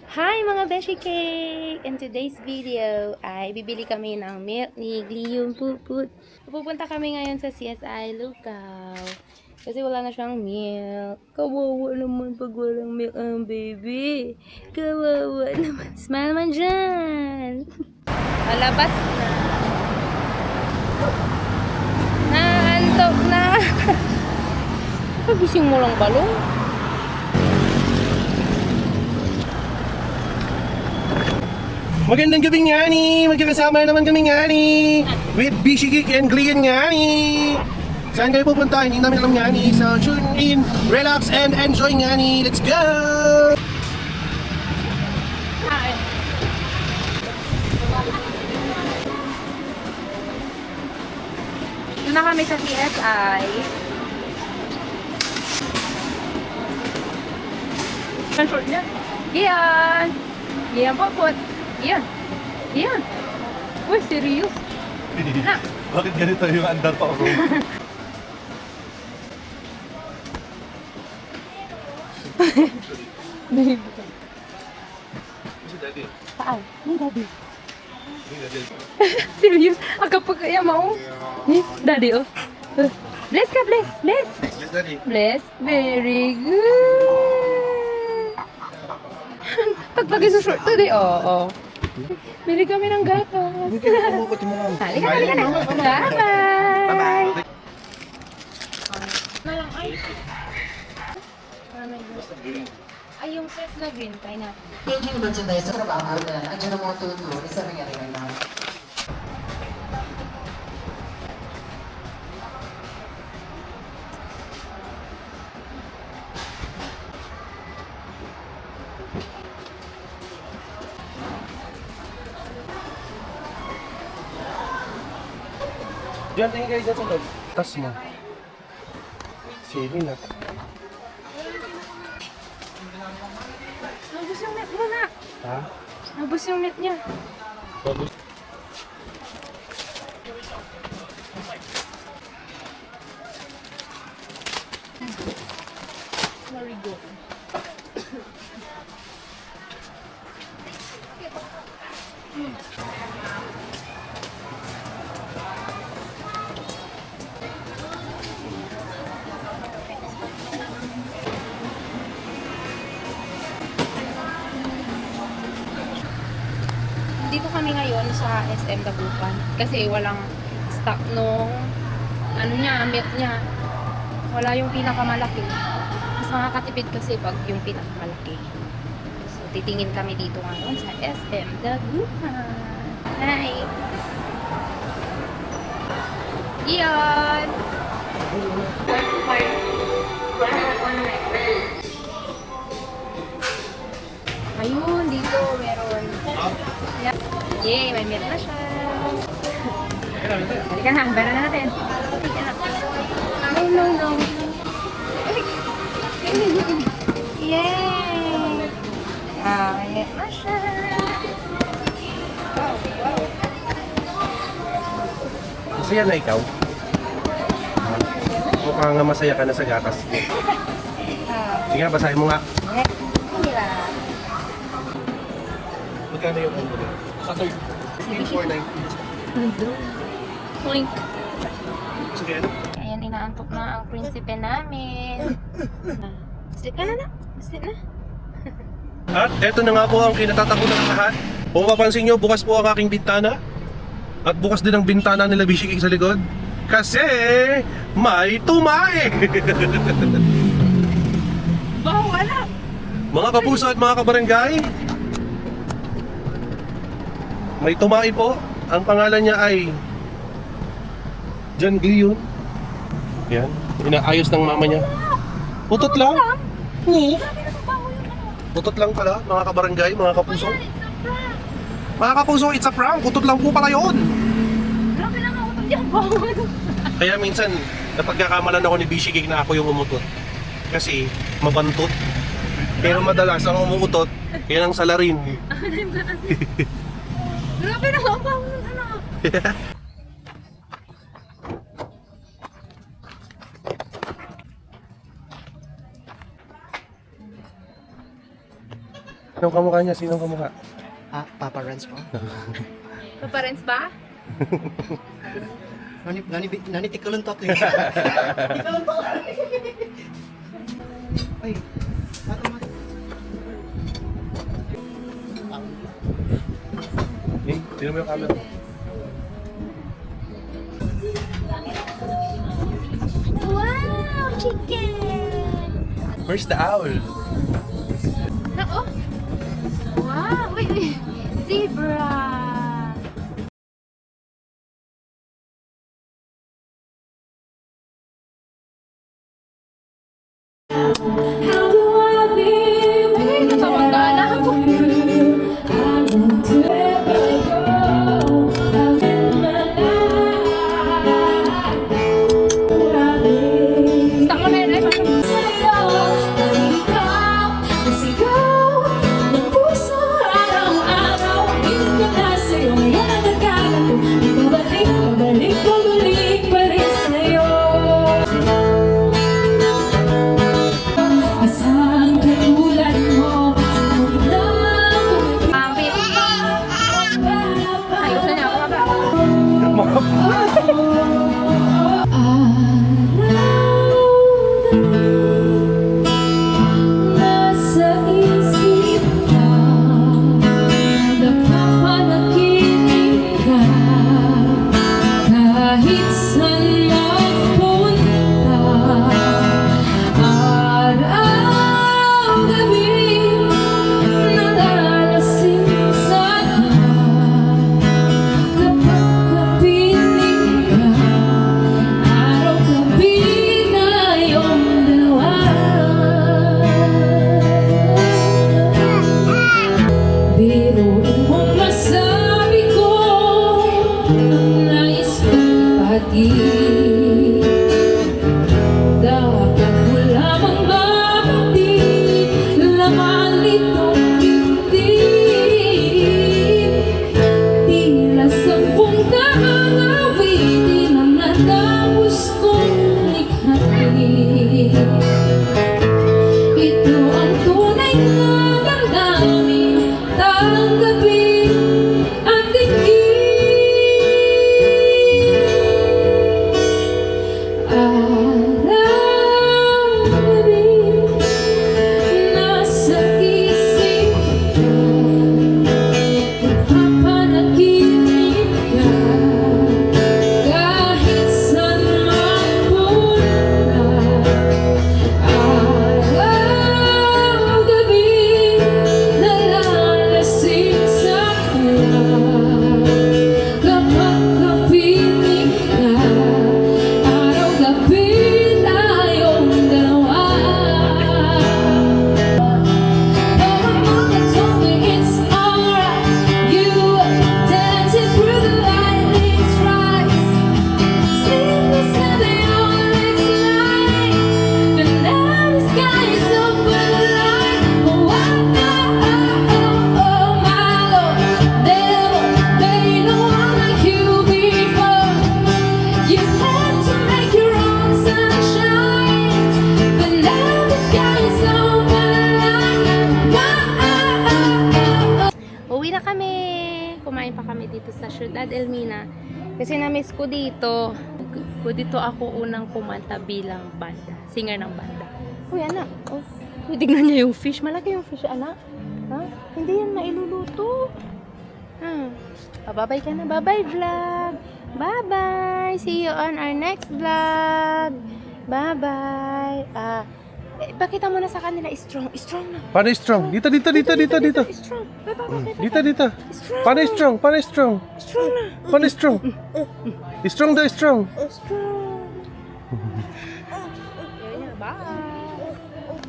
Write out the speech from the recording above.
Hi mga Beshi Cake! In today's video ay bibili kami ng milk ni Gliyong Puput. Pupunta kami ngayon sa CSI Lucaw. Kasi wala na siyang milk. Kawawa naman pag walang milk ang baby. Kawawa naman. Smile man dyan! Malabas na. Naantok na. Pagising mo lang balong. Magandang gabi nga ni! Magkakasama naman kami nga ni! With Bishi Geek and Glean nga ni! Saan kayo pupunta? Hindi namin alam nga ni. So tune in, relax, and enjoy nga ni! Let's go! Doon na kami sa CSI. Ang short niya. Yan! Yan po po. Yan. Yan. Uy, serious? Na. Bakit ganito yung andar pa ako? Babe. Saan? Yung daddy. Serious? Aga pa kaya mo? Ni, daddy oh. Bless ka, bless. Bless. Yes, Daddy. Bless. Very good. Pagpagay sa short today, oo. Bili kami ng gatas. Halika na, halika na. Bye-bye. Malang ay. Ay, yung set na green, kaya na. Thinking merchandise sa trabaho na andiyan ang mga tutulong sa nangyari ngayon. Diyan, tingin kayo dyan sa loob. Tas mo. Sige na. Nabus yung net mo na. Ha? Nabus yung net niya. Bagus. Marigo. Dito kami ngayon sa SM Dagupan kasi walang stock nung ano niya, milk niya. Wala yung pinakamalaki. Mas makakatipid kasi pag yung pinakamalaki. So titingin kami dito ngayon sa SM Dagupan. Hi! Iyan! Ayun, dito meron. Yeah. Yay, may milk na siya. Halika na, bara na natin. Halika na. No, no, no. Yay! Ah, may milk na siya. Wow, wow. Masaya na ikaw? Mukhang nga masaya ka na sa gatas. Sige nga, basahin mo nga. Sige lang. Magkano yung ano na? Sa third. 490. Point. Sige, ano? Ayan, inaantok na ang prinsipe namin. Sleep ka na na. Sleep na. At eto na nga po ang kinatatakutan ng lahat. Kung mapapansin nyo, bukas po ang aking bintana. At bukas din ang bintana nila Bishi Cake sa likod. Kasi may tumae! Wala. Mga kapuso at mga kabarangay, may tumae po. Ang pangalan niya ay John Glion. Yan, inaayos ng mama niya. Putot lang. Putot lang pala, mga kabarangay, mga kapuso. Mga kapuso, it's a prank. Putot lang po pala yun. Grabe lang ako itong jambon. Kaya minsan, napagkakamalan ako ni Bishi Cake na ako yung umutot. Kasi mabantot. Pero madalas ang umuutot, yan ang salarin. Grabe lang ako ng anak. Anong kamukha niya? Sinong kamukha? Papa Rans po. Paparents ba? Nani tikulon to ako eh. Tikulon to! Ay, Eh, sino mo yung camera? Wow! Chicken! Where's the owl? Oh! Wow! Wait! Zebra! dito sa Ciudad Elmina kasi na-miss ko dito. Dito ako unang kumanta bilang banda, singer ng banda. Uy, anak, oh, tignan niya yung fish. Malaki yung fish, anak. Ha? Hindi yan mailuluto. Ha? Bye-bye ka na. Bye-bye, vlog. Bye-bye. See you on our next vlog. Bye-bye. Pakita mo na sa kanila, strong. Strong na. Paano strong? Dito. Strong. Dito. Paano strong? Strong na. Paano strong? Strong daw, strong. Strong. Bye.